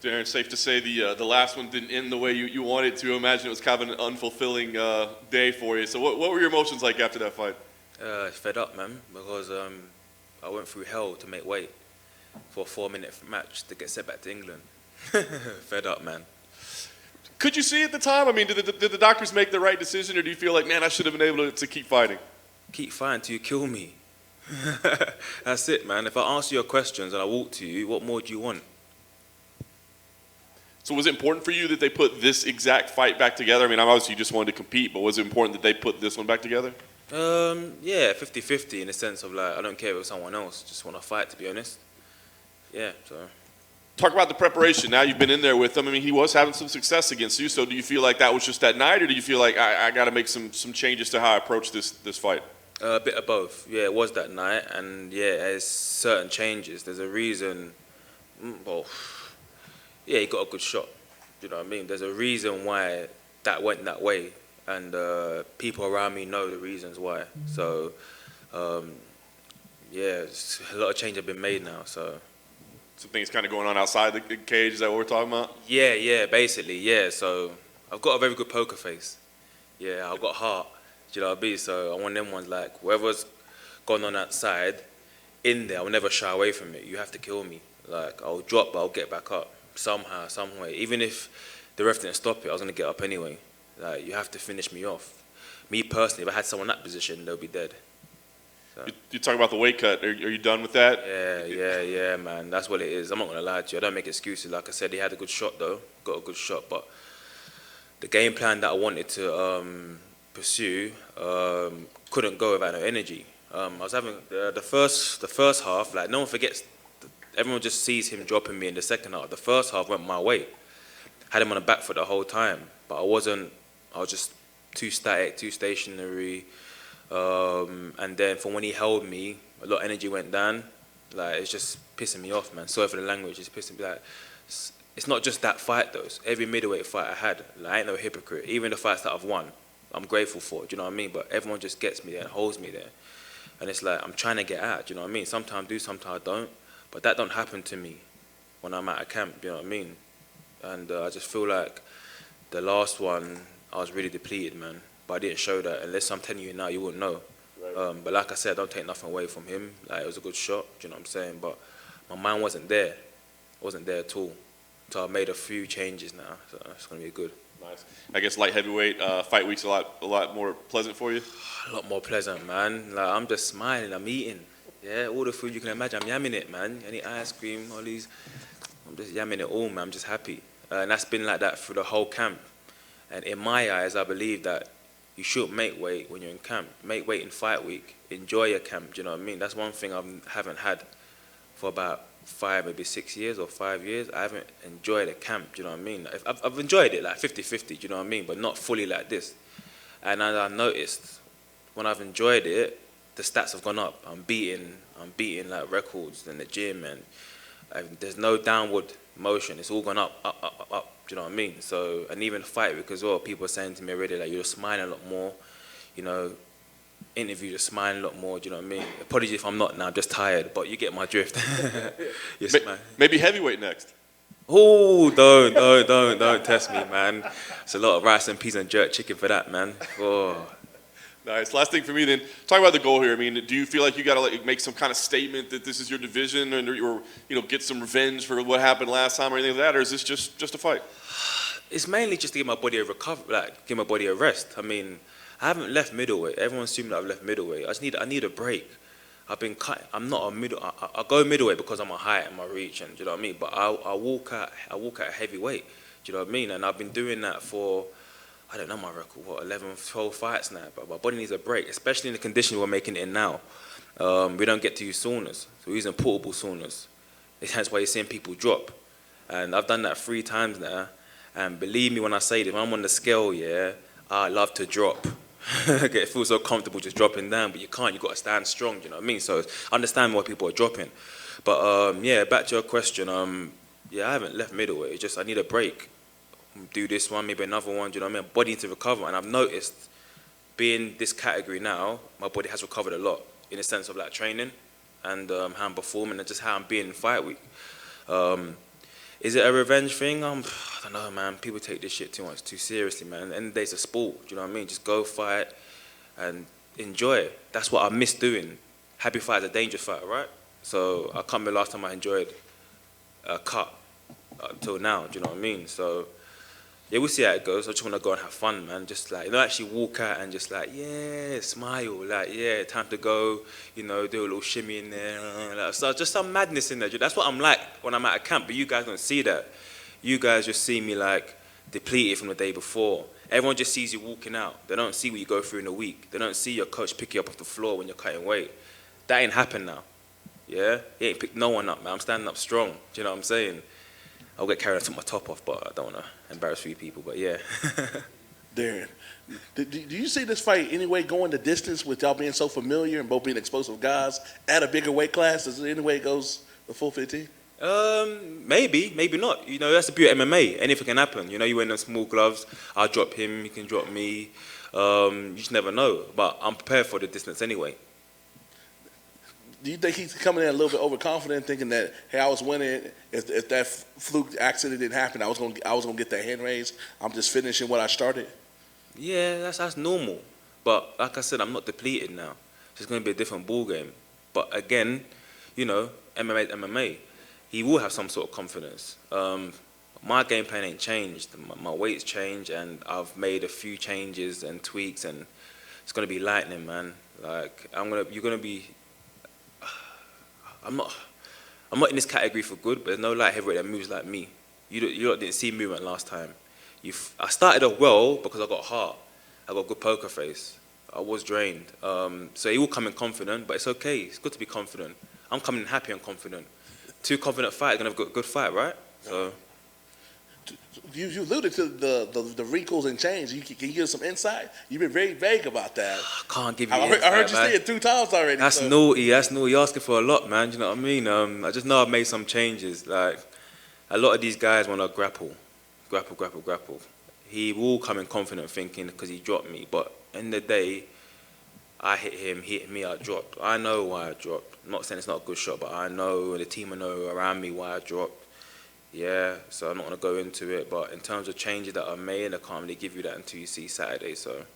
Darren, safe to say the last one didn't end the way you wanted to. I imagine it was kind of an unfulfilling day for you. So what were your emotions like after that fight? Fed up, man, because I went through hell to make weight for a 4-minute match to get sent back to England. Fed up, man. Could you see at the time? I mean, did the doctors make the right decision, or do you feel like, man, I should have been able to keep fighting? Keep fighting till you kill me. That's it, man. If I answer your questions and I walk to you, what more do you want? So was it important for you that they put this exact fight back together? I mean, obviously you just wanted to compete, but was it important that they put this one back together? Yeah, 50-50 in the sense of like, I don't care if it was someone else, just want to fight, to be honest. Yeah, so. Talk about the preparation. Now you've been in there with him. I mean, he was having some success against you, so do you feel like that was just that night, or do you feel like I got to make some changes to how I approach this fight? A bit of both. Yeah, it was that night, and yeah, there's certain changes. There's a reason, well, yeah, he got a good shot. You know what I mean? There's a reason why that went that way, and people around me know the reasons why. So, yeah, a lot of change have been made now. So, some things kind of going on outside the cage. Is that what we're talking about? Yeah, basically, yeah. So, I've got a very good poker face. Yeah, I've got heart. Do you know what I mean? So, I'm one of them ones like whatever's gone on outside, in there, I'll never shy away from it. You have to kill me. Like, I'll drop, but I'll get back up. Somehow, some way. Even if the ref didn't stop it, I was going to get up anyway. Like, you have to finish me off. Me personally, if I had someone in that position, they'll be dead. So. You talk about the weight cut. Are you done with that? Yeah, man. That's what it is. I'm not going to lie to you. I don't make excuses. Like I said, he had a good shot, though. Got a good shot. But the game plan that I wanted to pursue couldn't go without no energy. I was having the first half, like, no one forgets. Everyone just sees him dropping me in the second half. The first half went my way. Had him on the back foot the whole time. But I was just too static, too stationary. And then from when he held me, a lot of energy went down. Like, it's just pissing me off, man. Sorry for the language, it's pissing me. Like, it's not just that fight, though. It's every middleweight fight I had. Like, I ain't no hypocrite. Even the fights that I've won, I'm grateful for, do you know what I mean? But everyone just gets me there and holds me there. And it's like, I'm trying to get out, do you know what I mean? Sometimes I do, sometimes I don't. But that don't happen to me when I'm at a camp, you know what I mean? And I just feel like the last one, I was really depleted, man. But I didn't show that. Unless I'm telling you now, you wouldn't know. Right. But like I said, I don't take nothing away from him. Like, it was a good shot, do you know what I'm saying? But my mind wasn't there. It wasn't there at all. So I've made a few changes now, so it's going to be good. Nice. I guess light heavyweight fight week's a lot more pleasant for you? A lot more pleasant, man. Like, I'm just smiling, I'm eating. Yeah, all the food you can imagine, I'm yamming it, man. Any ice cream, all these, I'm just yamming it all, man. I'm just happy. And that's been like that through the whole camp. And in my eyes, I believe that you shouldn't make weight when you're in camp. Make weight in fight week. Enjoy your camp, do you know what I mean? That's one thing I haven't had for about 5, maybe 6 years or 5 years. I haven't enjoyed a camp, do you know what I mean? I've enjoyed it, like 50-50, do you know what I mean? But not fully like this. And as I noticed, when I've enjoyed it, the stats have gone up. I'm beating like records in the gym, and there's no downward motion. It's all gone up. Do you know what I mean? So, and even fight week as well, people are saying to me already, like, you're smiling a lot more, you know, interviews, you're smiling a lot more, do you know what I mean? Apologies if I'm not now, I'm just tired, but you get my drift. Maybe heavyweight next. Oh, don't test me, man. It's a lot of rice and peas and jerk chicken for that, man. Oh. Nice. Last thing for me then, talk about the goal here. I mean, do you feel like you got to like make some kind of statement that this is your division, or you know, get some revenge for what happened last time or anything like that, or is this just a fight? It's mainly just to give my body a recovery, like give my body a rest. I mean, I haven't left middleweight. Everyone's assuming that I've left middleweight. I need a break. I've been cut. I'm not a middle. I go middleweight because of my height and my reach, and do you know what I mean? But I walk at heavyweight. Do you know what I mean? And I've been doing that for, I don't know my record, what, 11, 12 fights now, but my body needs a break, especially in the condition we're making it in now. We don't get to use saunas, so we're using portable saunas. That's why you're seeing people drop. And I've done that 3 times now, and believe me when I say this, when I'm on the scale, yeah, I love to drop. It feels so comfortable just dropping down, but you can't, you've got to stand strong, you know what I mean? So I understand why people are dropping. But yeah, back to your question, yeah, I haven't left middleweight, it's just I need a break. Do this one, maybe another one, do you know what I mean? Body needs to recover, and I've noticed, being this category now, my body has recovered a lot in the sense of like training and how I'm performing and just how I'm being in fight week. Is it a revenge thing? I don't know, man. People take this shit too seriously, man. At the end of the day, it's a sport. Do you know what I mean? Just go fight and enjoy it. That's what I miss doing. Happy fight is a dangerous fight, right? So I can't remember the last time I enjoyed a cut until now. Do you know what I mean? So yeah, we'll see how it goes. I just want to go and have fun, man. Just like, actually walk out and just like, yeah, smile. Like, yeah, time to go. Do a little shimmy in there. So just some madness in there. That's what I'm like when I'm at a camp. But you guys don't see that. You guys just see me like depleted from the day before. Everyone just sees you walking out. They don't see what you go through in a week. They don't see your coach pick you up off the floor when you're cutting weight. That ain't happened now. Yeah? He ain't picked no one up, man. I'm standing up strong. Do you know what I'm saying? I'll get carried. I took my top off, but I don't want to embarrass few people. But yeah. Darren, do you see this fight anyway going the distance with y'all being so familiar and both being explosive guys at a bigger weight class? Is there any way it goes the full 15? Maybe not. That's the beauty of MMA. Anything can happen. You wear them small gloves. I'll drop him. He can drop me. You just never know. But I'm prepared for the distance anyway. Do you think he's coming in a little bit overconfident, thinking that, hey, I was winning. If that fluke accident didn't happen, I was gonna get that hand raised. I'm just finishing what I started. Yeah, that's normal. But like I said, I'm not depleted now. It's going to be a different ball game. But again, MMA, MMA. He will have some sort of confidence. My game plan ain't changed. My weight's changed, and I've made a few changes and tweaks, and it's going to be lightning, man. Like you're going to be. I'm not in this category for good, but there's no light heavyweight that moves like me. You lot didn't see movement last time. I started off well because I got heart. I got good poker face. I was drained. So he will come in confident, but it's okay. It's good to be confident. I'm coming in happy and confident. Two confident fighters are going to have a good fight, right? So. You alluded to the wrinkles and change. Can you give us some insight? You've been very vague about that. I can't give you I insight, heard you man. say it 2 times already. That's naughty. That's naughty. You're asking for a lot, man. Do you know what I mean? I just know I've made some changes. Like, a lot of these guys want to grapple. He will come in confident thinking because he dropped me. But in the day, I hit him, he hit me, I dropped. I know why I dropped. I'm not saying it's not a good shot, but I know, and the team will know around me why I dropped. Yeah, so I'm not going to go into it. But in terms of changes that I made, I can't really give you that until you see Saturday. So.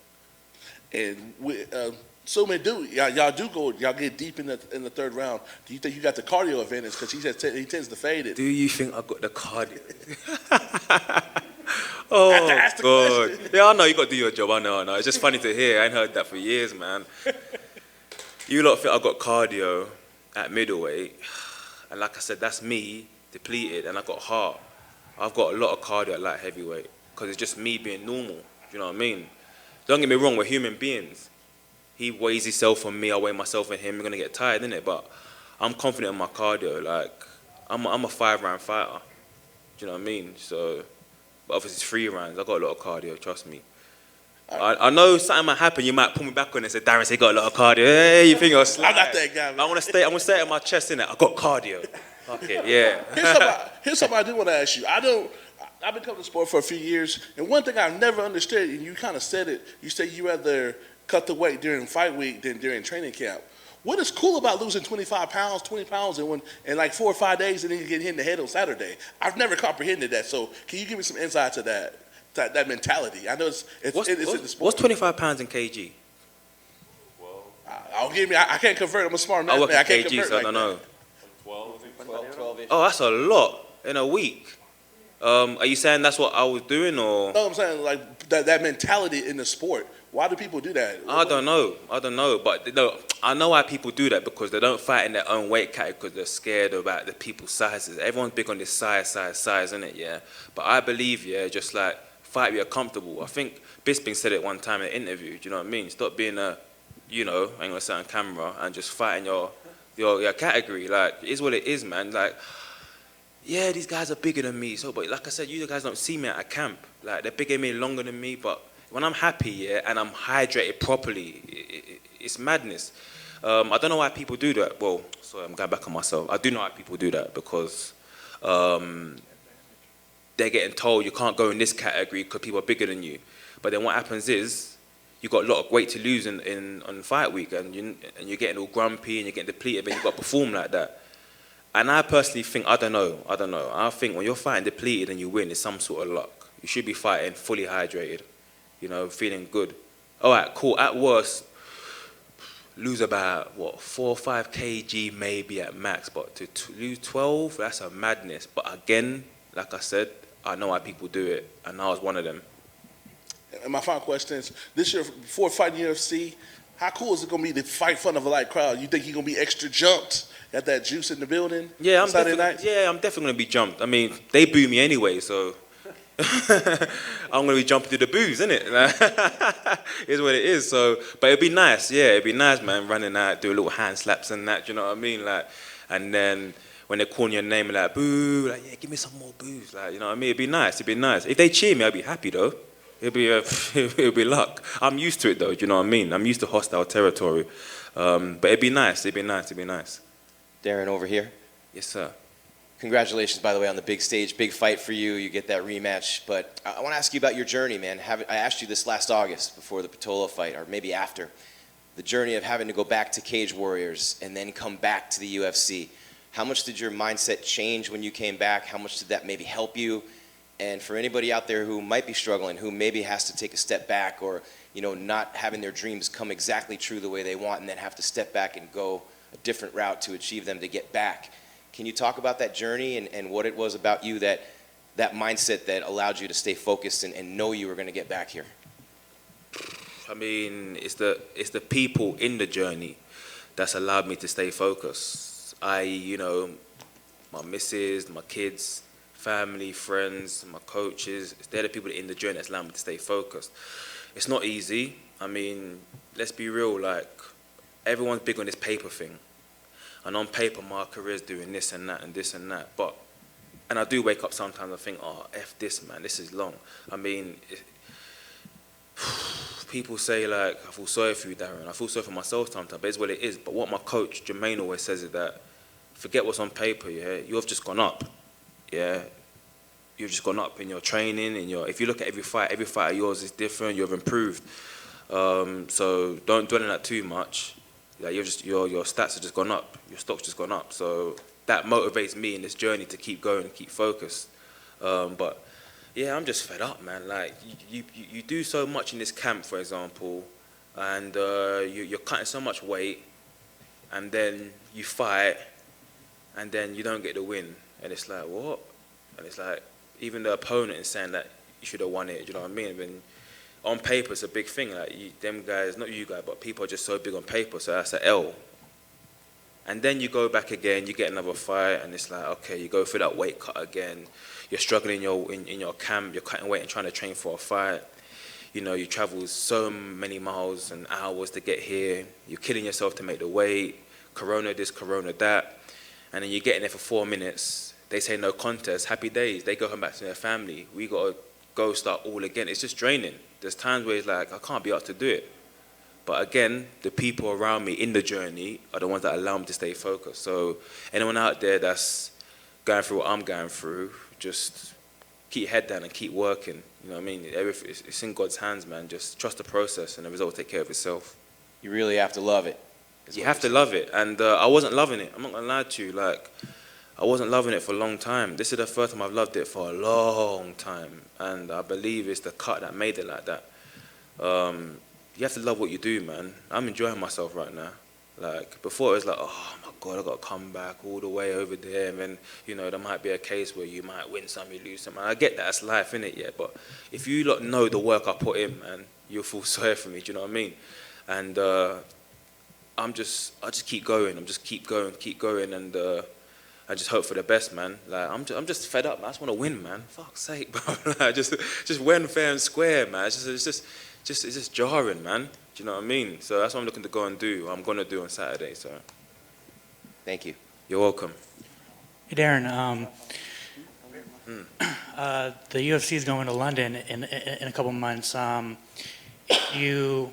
And y'all get deep in the 3rd round. Do you think you got the cardio advantage? Because he tends to fade it. Do you think I got the cardio? Oh, ask the God. question. Yeah, I know you got to do your job. I know. It's just funny to hear. I ain't heard that for years, man. You lot think I got cardio at middleweight. And like I said, that's me, depleted, and I got heart. I've got a lot of cardio at light heavyweight because it's just me being normal. Do you know what I mean? Don't get me wrong, we're human beings. He weighs himself on me, I weigh myself on him. We're going to get tired, innit? But I'm confident in my cardio. Like, I'm a 5-round fighter. Do you know what I mean? So, but obviously it's 3 rounds. I got a lot of cardio, trust me. I know something might happen. You might pull me back on and say, Darren said he got a lot of cardio. Hey, you think you're sly? I'm not that guy, man. I want to say it in my chest, innit? I got cardio. Fuck it, yeah. Here's something I do want to ask you. I've been coming to sport for a few years, and one thing I've never understood, and you kind of said it, you said you rather cut the weight during fight week than during training camp. What is cool about losing 25 pounds, 20 pounds in like 4 or 5 days and then you get hit in the head on Saturday? I've never comprehended that. So can you give me some insight to that mentality? I know it's in the sport. What's 25 pounds in kg? I can't convert. I'm a smart man. I work I in can't kg, convert so I don't know. 12-ish. Oh, that's a lot in a week. Are you saying that's what I was doing, or? No, I'm saying like that mentality in the sport. Why do people do that? I don't know, but no, I know why people do that because they don't fight in their own weight category because they're scared about the people's sizes. Everyone's big on this size, isn't it? Yeah, but I believe, just like fight where you're comfortable. I think Bisping said it one time in an interview. Do you know what I mean? Stop being I ain't gonna say on camera and just fighting your category. Like, it is what it is, man. Like, yeah, these guys are bigger than me. So, but like I said, you guys don't see me at a camp. Like, they're bigger than me, longer than me, but when I'm happy, and I'm hydrated properly, it's madness. I don't know why people do that. Well, sorry, I'm going back on myself. I do know why people do that because they're getting told you can't go in this category because people are bigger than you. But then what happens is you got a lot of weight to lose on fight week, and you're getting all grumpy and you're getting depleted, and you've got to perform like that. And I personally think, I don't know. I think when you're fighting depleted and you win, it's some sort of luck. You should be fighting fully hydrated, you know, feeling good. All right, cool. At worst, lose about, what, 4 or 5 kg maybe at max, but to lose 12, that's a madness. But again, like I said, I know why people do it, and I was one of them. And my final question is, this year, before fighting UFC, how cool is it going to be to fight in front of a light crowd? You think you're going to be extra jumped? Got that juice in the building? Yeah, I'm Saturday definitely, night? yeah, I'm definitely going to be jumped. I mean, they boo me anyway, so I'm going to be jumping to the boos, innit? Is what it is. So, but it'd be nice, yeah, it'd be nice, man, running out, do a little hand slaps and that, you know what I mean? Like, and then when they're calling your name, like, boo, like, yeah, give me some more boos, like, you know what I mean? It'd be nice, it'd be nice. If they cheer me, I'd be happy, though. It'll be luck. I'm used to it, though, do you know what I mean? I'm used to hostile territory. But it'd be nice, it'd be nice. Darren over here. Yes, sir. Congratulations, by the way, on the big stage. Big fight for you. You get that rematch. But I want to ask you about your journey, man. I asked you this last August before the Patola fight, or maybe after. The journey of having to go back to Cage Warriors and then come back to the UFC. How much did your mindset change when you came back? How much did that maybe help you? And for anybody out there who might be struggling, who maybe has to take a step back, or you know, not having their dreams come exactly true the way they want, and then have to step back and go a different route to achieve them to get back. Can you talk about that journey and what it was about you, that mindset that allowed you to stay focused and know you were going to get back here? I mean, it's the people in the journey that's allowed me to stay focused. You know, my missus, my kids, family, friends, my coaches, they're the people in the journey that's allowed me to stay focused. It's not easy. I mean, let's be real, like, everyone's big on this paper thing. And on paper, my career's doing this and that and this and that. But, and I do wake up sometimes and think, oh, F this, man, this is long. I mean, people say, like, I feel sorry for you, Darren. I feel sorry for myself sometimes, but it's what it is. But what my coach, Jermaine, always says is that, forget what's on paper, yeah? You've just gone up, yeah? You've just gone up in your training, if you look at every fight of yours is different, you've improved. So don't dwell on that too much. Like, your stats have just gone up, your stock's just gone up. So that motivates me in this journey to keep going and keep focused. But yeah, I'm just fed up, man. Like, you do so much in this camp, for example, and you're cutting so much weight, and then you fight, and then you don't get the win. And it's like, what? And it's like, even the opponent is saying that you should have won it, you know what I mean? When on paper, it's a big thing. Like, them guys, not you guys, but people are just so big on paper, so that's an L. And then you go back again, you get another fight, and it's like, okay, you go through that weight cut again. You're struggling in your camp, you're cutting weight and trying to train for a fight. You know, you travel so many miles and hours to get here. You're killing yourself to make the weight. Corona this, Corona that. And then you get in there for 4 minutes. They say no contest, happy days. They go home back to their family. We got to go start all again. It's just draining. There's times where it's like, I can't be up to do it. But again, the people around me in the journey are the ones that allow me to stay focused. So anyone out there that's going through what I'm going through, just keep your head down and keep working. You know what I mean? It's in God's hands, man. Just trust the process and the result will take care of itself. You really have to love it. You have to love it. And I wasn't loving it. I'm not going to lie to you. Like, I wasn't loving it for a long time. This is the first time I've loved it for a long time. And I believe it's the cut that made it like that. You have to love what you do, man. I'm enjoying myself right now. Like, before it was like, oh my God, I got to come back all the way over there. And then, you know, there might be a case where you might win some, you lose some. And I get that, that's life, innit, yeah. But if you lot know the work I put in, man, you'll feel sorry for me, do you know what I mean? And I just keep going. I'm just keep going, and I just hope for the best, man. Like, I'm just fed up, man. I just want to win, man. Fuck's sake, bro. Like, just win fair and square, man. It's just jarring, man. Do you know what I mean? So that's what I'm looking to go and do. I'm going to do on Saturday. So, Thank you. You're welcome. Hey, Darren. The UFC is going to London in a couple months. If you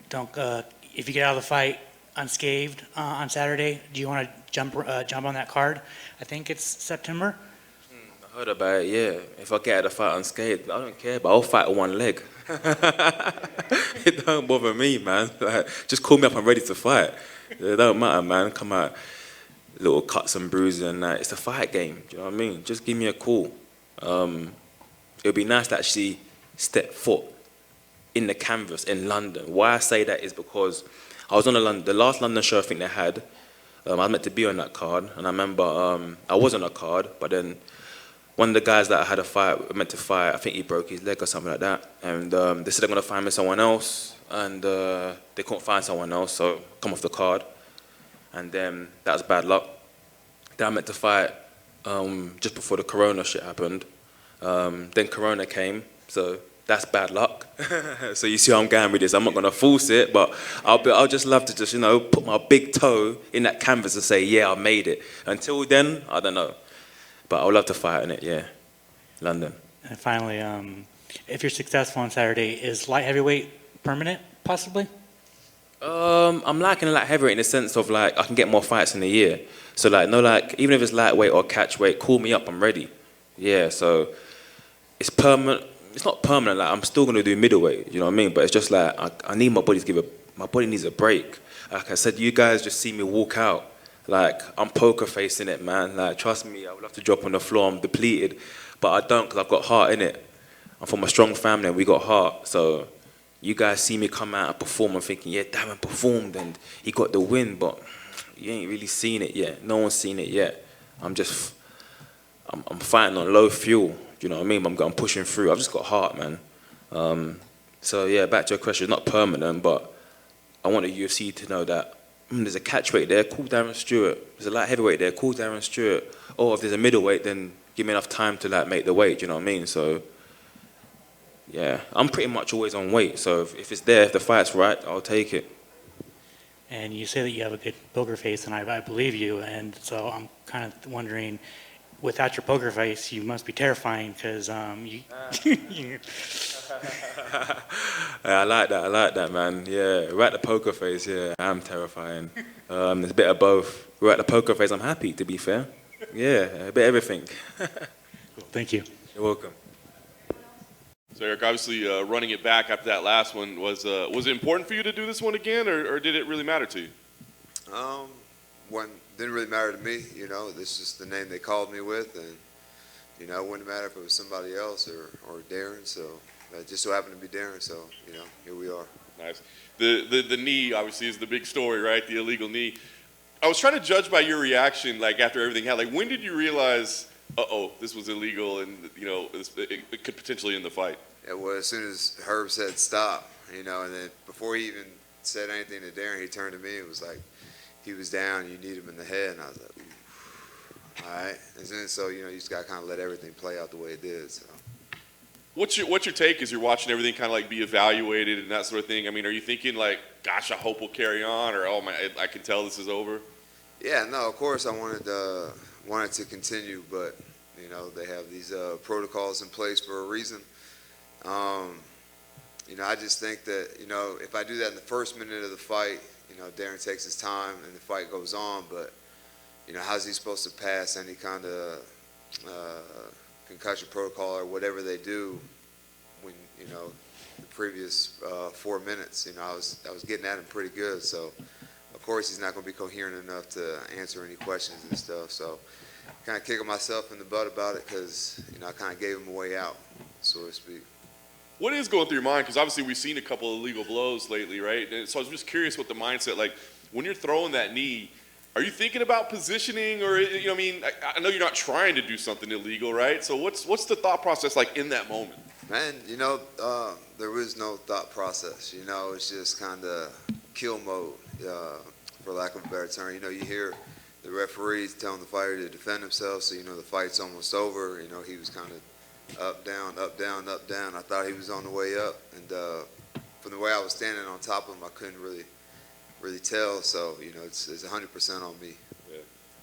get out of the fight unscathed on Saturday, do you want to jump on that card? I think it's September. I heard about it, yeah. If I get out of the fight unscathed, I don't care, but I'll fight on one leg. It don't bother me, man. Like, just call me up, I'm ready to fight. It don't matter, man. Come out. little cuts and bruises and that. It's a fight game. Do you know what I mean? Just give me a call. It would be nice to actually step foot in the canvas in London. Why I say that is because I was on the last London show I think they had. I was meant to be on that card, and I remember I was on a card, but then one of the guys that I had a fight, meant to fight, I think he broke his leg or something like that, and they said they're going to find me someone else, and they couldn't find someone else, so come off the card, and then that was bad luck. Then I meant to fight just before the Corona shit happened. Then Corona came, so that's bad luck. So you see how I'm going with this. I'm not going to force it, but I'll just love to just, you know, put my big toe in that canvas and say, yeah, I made it. Until then, I don't know. But I would love to fight in it, yeah. London. And finally, if you're successful on Saturday, is light heavyweight permanent, possibly? I'm liking light heavyweight in the sense of like I can get more fights in a year. So like no, like even if it's lightweight or catchweight, call me up, I'm ready. Yeah, so it's permanent. It's not permanent. Like I'm still gonna do middleweight. You know what I mean? But it's just like I need my body to my body needs a break. Like I said, you guys just see me walk out. Like I'm poker facing it, man. Like trust me, I would love to drop on the floor. I'm depleted, but I don't because I've got heart in it. I'm from a strong family and we got heart. So you guys see me come out and perform and thinking, yeah, Darren performed and he got the win, but you ain't really seen it yet. No one's seen it yet. I'm fighting on low fuel. You know what I mean? I'm pushing through. I've just got heart, man. So yeah, back to your question. It's not permanent, but I want the UFC to know that there's a catchweight there. Call Darren Stewart. There's a light heavyweight there. Call Darren Stewart. Or if there's a middleweight, then give me enough time to like make the weight. You know what I mean? So yeah, I'm pretty much always on weight. So if it's there, if the fight's right, I'll take it. And you say that you have a good poker face, and I believe you. And so I'm kind of wondering, without your poker face, you must be terrifying because you. I like that, man. Yeah, right the poker face. Yeah, I'm terrifying. There's a bit of both. Right the poker face, I'm happy. To be fair, yeah, a bit of everything. Cool. Thank you. You're welcome. So ERYK, obviously running it back after that last one, was it important for you to do this one again, or did it really matter to you? One didn't really matter to me, you know. This is the name they called me with, and you know, it wouldn't matter if it was somebody else or Darren. So it just so happened to be Darren. So you know, here we are. Nice. The knee obviously is the big story, right? The illegal knee. I was trying to judge by your reaction, like after everything happened. Like, when did you realize, this was illegal, and you know, it could potentially end the fight? Yeah, well, as soon as Herb said stop, you know, and then before he even said anything to Darren, he turned to me. It was like he was down. You need him in the head, and I was like, ooh, all right. And then so you know, you just got to kind of let everything play out the way it did. So. What's your take as you're watching everything kind of like be evaluated and that sort of thing? I mean, are you thinking like, gosh, I hope we'll carry on, or oh my, I can tell this is over? Yeah, no, of course I wanted to continue, but you know, they have these protocols in place for a reason. You know, I just think that, you know, if I do that in the first minute of the fight, you know, Darren takes his time and the fight goes on, but, you know, how's he supposed to pass any kind of concussion protocol or whatever they do when, you know, the previous 4 minutes, you know, I was getting at him pretty good, so of course he's not going to be coherent enough to answer any questions and stuff, so kind of kicking myself in the butt about it because, you know, I kind of gave him a way out, so to speak. What is going through your mind? Because obviously we've seen a couple of illegal blows lately, right? And so I was just curious what the mindset, like when you're throwing that knee, are you thinking about positioning, or, you know, I mean, I know you're not trying to do something illegal, right? So what's the thought process like in that moment? Man, you know, there was no thought process. You know, it's just kind of kill mode, for lack of a better term. You know, you hear the referees telling the fighter to defend himself, so you know the fight's almost over. You know, he was kind of up, down, up, down, up, down. I thought he was on the way up, and from the way I was standing on top of him, I couldn't really tell. So you know, it's 100% on me. Yeah.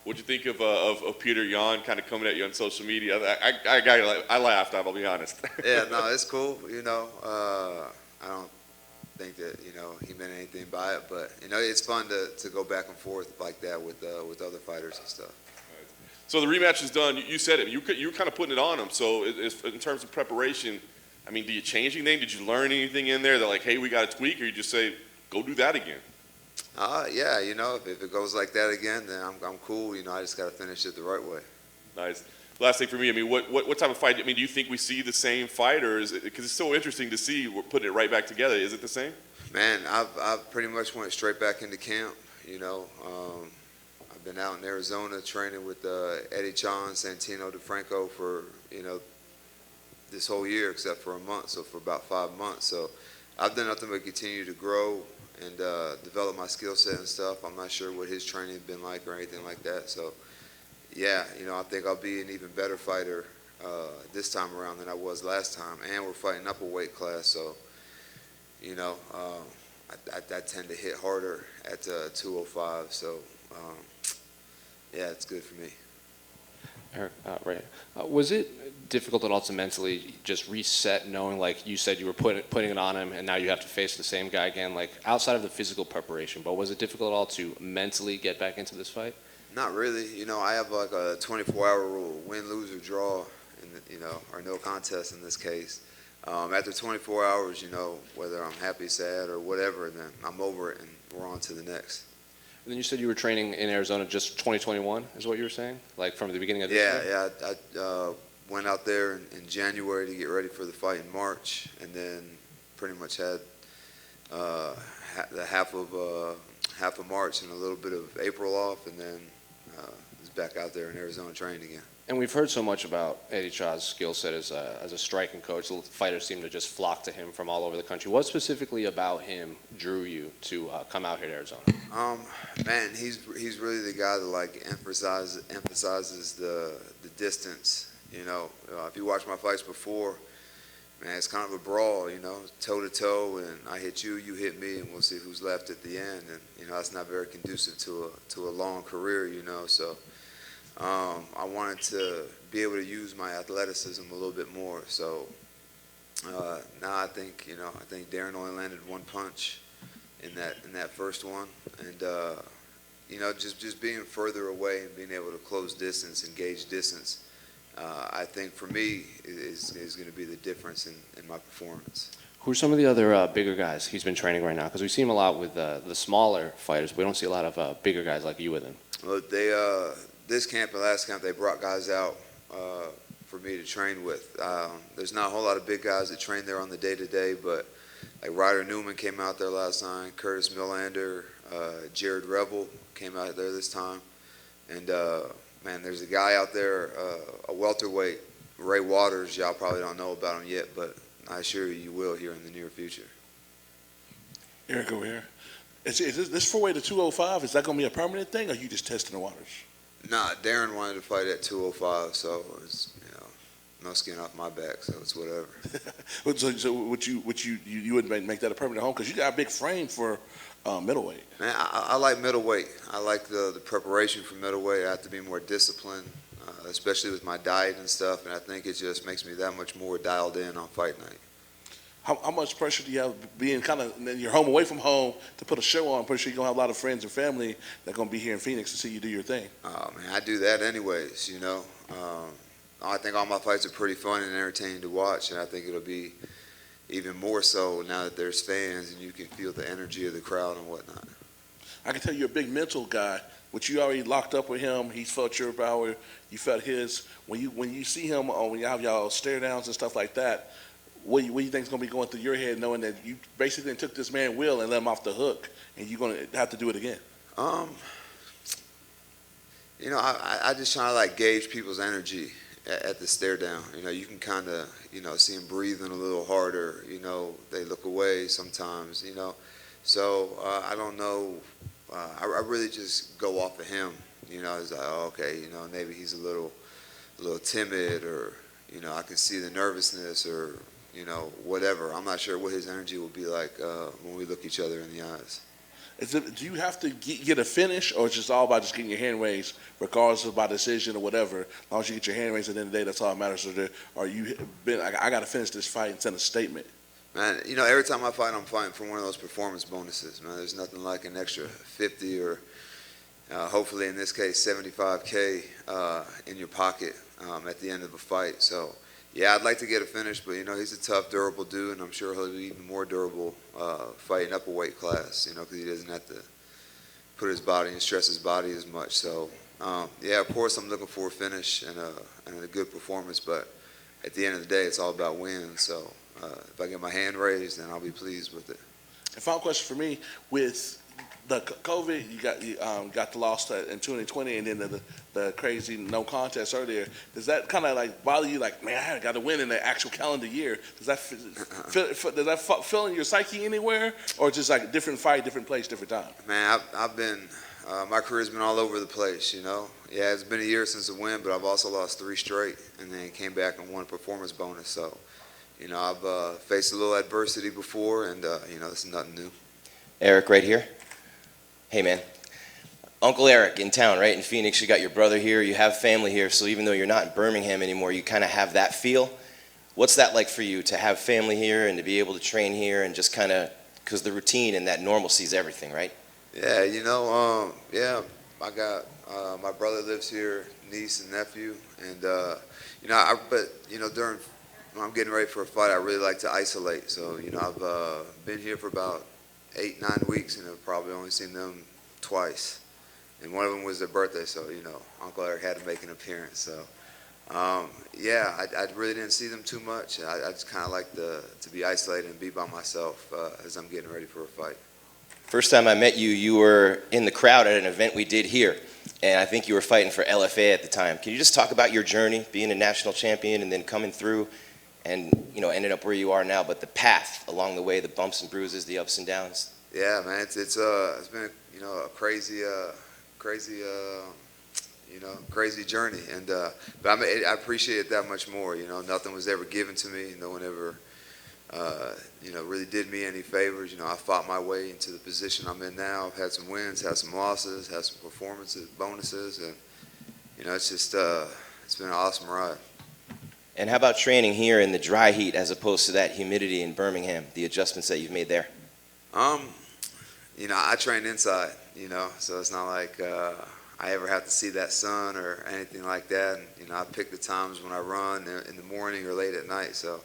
What'd you think of Peter Yan kind of coming at you on social media? I laughed. I'll be honest. Yeah, no, it's cool. You know, I don't think that, you know, he meant anything by it, but you know, it's fun to go back and forth like that with other fighters and stuff. So the rematch is done. You said it. You were kind of putting it on him. So in terms of preparation, I mean, do you change anything? Did you learn anything in there that like, hey, we got to tweak, or you just say, go do that again? Yeah, you know, if it goes like that again, then I'm cool. You know, I just got to finish it the right way. Nice. Last thing for me, I mean, what type of fight? I mean, do you think we see the same fight, or is it, because it's so interesting to see we're putting it right back together? Is it the same? Man, I've pretty much went straight back into camp. You know, I've been out in Arizona training with Eddie Chan, Santino DeFranco for, you know, this whole year except for a month, so for about 5 months. So I've done nothing but continue to grow and develop my skill set and stuff. I'm not sure what his training has been like or anything like that. So yeah, you know, I think I'll be an even better fighter this time around than I was last time. And we're fighting up a weight class, so, you know, I tend to hit harder at 205. So, yeah, it's good for me. Eric, right. Was it difficult at all to mentally just reset, knowing, like you said, you were putting it on him, and now you have to face the same guy again, like outside of the physical preparation, but was it difficult at all to mentally get back into this fight? Not really. You know, I have like a 24-hour rule, win, lose, or draw, and you know, or no contest in this case. After 24 hours, you know, whether I'm happy, sad, or whatever, then I'm over it and we're on to the next. And then you said you were training in Arizona just 2021, is what you were saying? Like from the beginning of this year? Yeah. I went out there in January to get ready for the fight in March, and then pretty much had the half of March and a little bit of April off, and then was back out there in Arizona training again. And we've heard so much about Eddie Cha's skill set as a striking coach. The fighters seem to just flock to him from all over the country. What specifically about him drew you to come out here to Arizona? Man, he's really the guy that like emphasizes the distance. You know, if you watch my fights before, man, it's kind of a brawl. You know, toe to toe, and I hit you, you hit me, and we'll see who's left at the end. And you know, that's not very conducive to a long career. You know, so. I wanted to be able to use my athleticism a little bit more. So now I think, you know, Darren only landed one punch in that first one, and you know, just being further away and being able to close distance, engage distance, I think for me is going to be the difference in my performance. Who are some of the other bigger guys he's been training right now? Because we see him a lot with the smaller fighters, but we don't see a lot of bigger guys like you with him. Well, this camp and last camp, they brought guys out for me to train with. There's not a whole lot of big guys that train there on the day-to-day, but like Ryder Newman came out there last night, Curtis Millander, Jared Rebel came out there this time. And, man, there's a guy out there, a welterweight, Ray Waters. Y'all probably don't know about him yet, but I assure you will here in the near future. Eric over here. Is this 4-way to 205, is that going to be a permanent thing, or you just testing the waters? Nah, Darren wanted to fight at 205, so it's, you know, no skin off my back, so it's whatever. So would you wouldn't make that a permanent home, because you got a big frame for middleweight. Man, I like middleweight. I like the preparation for middleweight. I have to be more disciplined, especially with my diet and stuff, and I think it just makes me that much more dialed in on fight night. How much pressure do you have being kind of, you're home away from home to put a show on? I'm pretty sure you're going to have a lot of friends and family that are going to be here in Phoenix to see you do your thing. Oh, man, I do that anyways, you know. I think all my fights are pretty fun and entertaining to watch, and I think it'll be even more so now that there's fans and you can feel the energy of the crowd and whatnot. I can tell you're a big mental guy, which you already locked up with him. He felt your power, you felt his. When you see him, when you have y'all stare downs and stuff like that, what do you think is going to be going through your head, knowing that you basically took this man's will and let him off the hook, and you're going to have to do it again? You know, I just try to like gauge people's energy at the stare down. You know, you can kind of, you know, see them breathing a little harder. You know, they look away sometimes. You know, so I don't know. I really just go off of him. You know, it's like, oh, okay, you know, maybe he's a little timid, or you know, I can see the nervousness, or you know, whatever. I'm not sure what his energy will be like when we look each other in the eyes. Do you have to get a finish, or it's just all about just getting your hand raised, regardless of by decision or whatever? As long as you get your hand raised at the end of the day, that's all that matters. Or you been, I got to finish this fight and send a statement? Man, you know, every time I fight, I'm fighting for one of those performance bonuses. Man, there's nothing like an extra 50 or hopefully in this case 75K in your pocket at the end of a fight. So. Yeah, I'd like to get a finish, but, you know, he's a tough, durable dude, and I'm sure he'll be even more durable fighting up a weight class, you know, because he doesn't have to put his body and stress his body as much. So yeah, of course I'm looking for a finish and a good performance, but at the end of the day, it's all about wins. So if I get my hand raised, then I'll be pleased with it. And final question for me: with the COVID, you got the loss in 2020, and then the crazy no contest earlier. Does that kind of like bother you? Like, man, I got to win in the actual calendar year. Does that feel in your psyche anywhere, or just like a different fight, different place, different time? Man, I've been my career's been all over the place. You know, yeah, it's been a year since the win, but I've also lost 3 straight, and then came back and won a performance bonus. So, you know, I've faced a little adversity before, and you know, this is nothing new. Eric, right here. Hey, man. Uncle Eric in town, right, in Phoenix. You got your brother here. You have family here. So even though you're not in Birmingham anymore, you kind of have that feel. What's that like for you to have family here and to be able to train here and just kind of, because the routine and that normalcy is everything, right? Yeah, you know, yeah, I got my brother lives here, niece and nephew, and you know, but you know, when I'm getting ready for a fight, I really like to isolate. So you know, I've been here for about 8-9 weeks, and I've probably only seen them twice, and one of them was their birthday. So you know, Uncle Eric had to make an appearance. So yeah, I really didn't see them too much. I just kind of like to be isolated and be by myself as I'm getting ready for a fight. First time I met you, you were in the crowd at an event we did here, and I think you were fighting for LFA at the time. Can you just talk about your journey, being a national champion and then coming through and, you know, ending up where you are now, but the path along the way, the bumps and bruises, the ups and downs? Yeah, man, it's been, you know, a crazy journey, and but I appreciate it that much more. You know, nothing was ever given to me. No one ever you know, really did me any favors. You know, I fought my way into the position I'm in now. I've had some wins, had some losses, had some performances, bonuses, and you know, it's just it's been an awesome ride. And how about training here in the dry heat as opposed to that humidity in Birmingham, the adjustments that you've made there? You know, I train inside, you know, so it's not like I ever have to see that sun or anything like that. And, you know, I pick the times when I run in the morning or late at night. So,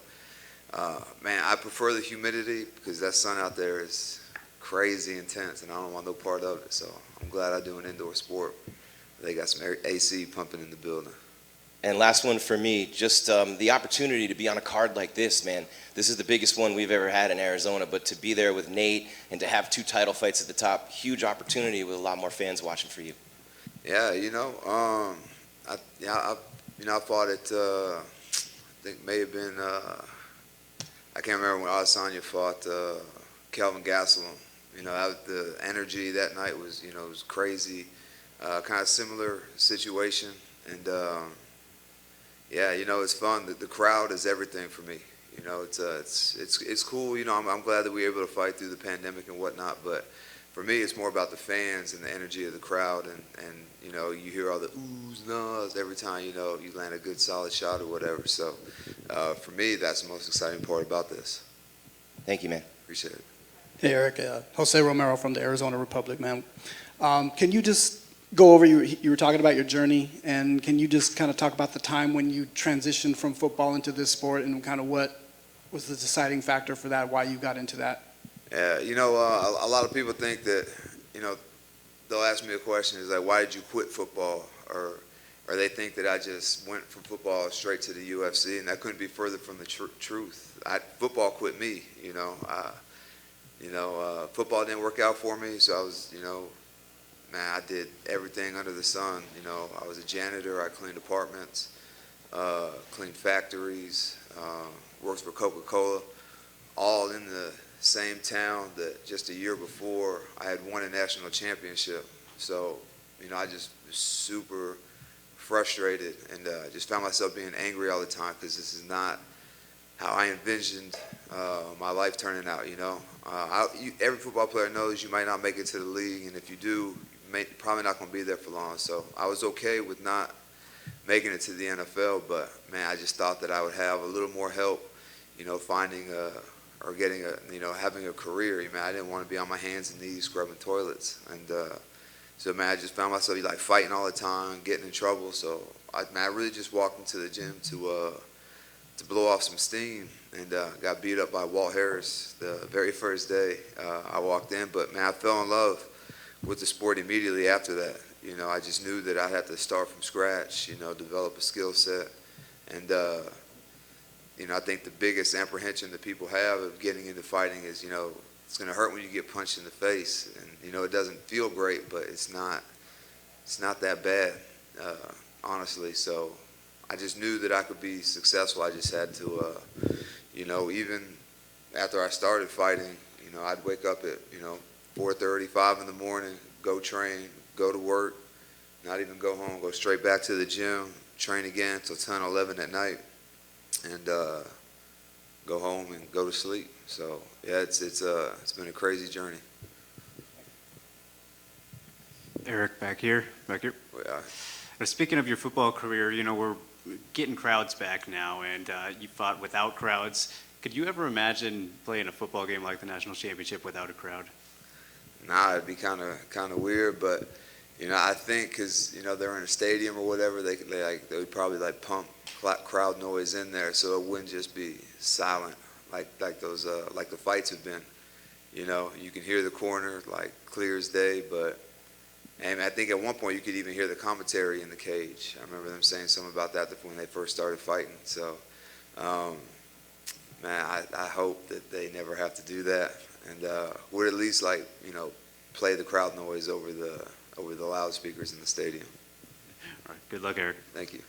man, I prefer the humidity because that sun out there is crazy intense, and I don't want no part of it. So I'm glad I do an indoor sport. They got some AC pumping in the building. And last one for me, just the opportunity to be on a card like this, man. This is the biggest one we've ever had in Arizona, but to be there with Nate and to have 2 title fights at the top, huge opportunity with a lot more fans watching for you. Yeah, you know, I fought at, I think may have been, I can't remember when Adesanya fought Kelvin Gastelum. You know, the energy that night was, you know, it was crazy, kind of similar situation, and yeah, you know, it's fun. The crowd is everything for me. You know, it's cool. You know, I'm glad that we were able to fight through the pandemic and whatnot. But for me, it's more about the fans and the energy of the crowd. And you know, you hear all the oohs and ahs every time, you know, you land a good solid shot or whatever. So for me, that's the most exciting part about this. Thank you, man. Appreciate it. Hey, Eric. Jose Romero from the Arizona Republic, man. Can you just go over, you were talking about your journey, and can you just kind of talk about the time when you transitioned from football into this sport and kind of what was the deciding factor for that, why you got into that? Yeah, you know, a lot of people think that, you know, they'll ask me a question, is like, why did you quit football? Or they think that I just went from football straight to the UFC, and that couldn't be further from the truth. Football quit me, you know. Football didn't work out for me, so I was, you know, man, I did everything under the sun. You know, I was a janitor. I cleaned apartments, cleaned factories, worked for Coca-Cola, all in the same town that just a year before I had won a national championship. So, you know, I just was super frustrated and just found myself being angry all the time because this is not how I envisioned my life turning out, you know. Every football player knows you might not make it to the league, and if you do, probably not going to be there for long. So I was okay with not making it to the NFL, but man, I just thought that I would have a little more help, you know, finding or getting you know, having a career. Man, I didn't want to be on my hands and knees scrubbing toilets, and so man, I just found myself like fighting all the time, getting in trouble. So I really just walked into the gym to blow off some steam, and got beat up by Walt Harris the very first day I walked in. But man, I fell in love with the sport immediately after that. You know, I just knew that I had to start from scratch, you know, develop a skill set. And, you know, I think the biggest apprehension that people have of getting into fighting is, you know, it's going to hurt when you get punched in the face. And, you know, it doesn't feel great, but it's not that bad, honestly. So I just knew that I could be successful. I just had to, you know, even after I started fighting, you know, I'd wake up at, you know, 4:30, 5 in the morning, go train, go to work, not even go home, go straight back to the gym, train again until 10, 11 at night, and go home and go to sleep. So yeah, it's been a crazy journey. Eric, back here. Yeah. Now, speaking of your football career, you know, we're getting crowds back now, and you fought without crowds. Could you ever imagine playing a football game like the national championship without a crowd? Nah, it'd be kind of weird, but you know, I think because you know they're in a stadium or whatever, they would probably like pump crowd noise in there, so it wouldn't just be silent like those like the fights have been. You know, you can hear the corner like clear as day, but and I think at one point you could even hear the commentary in the cage. I remember them saying something about that when they first started fighting. So, man, I hope that they never have to do that, and would at least like you know play the crowd noise over the loudspeakers in the stadium. All right, good luck, Eric. Thank you.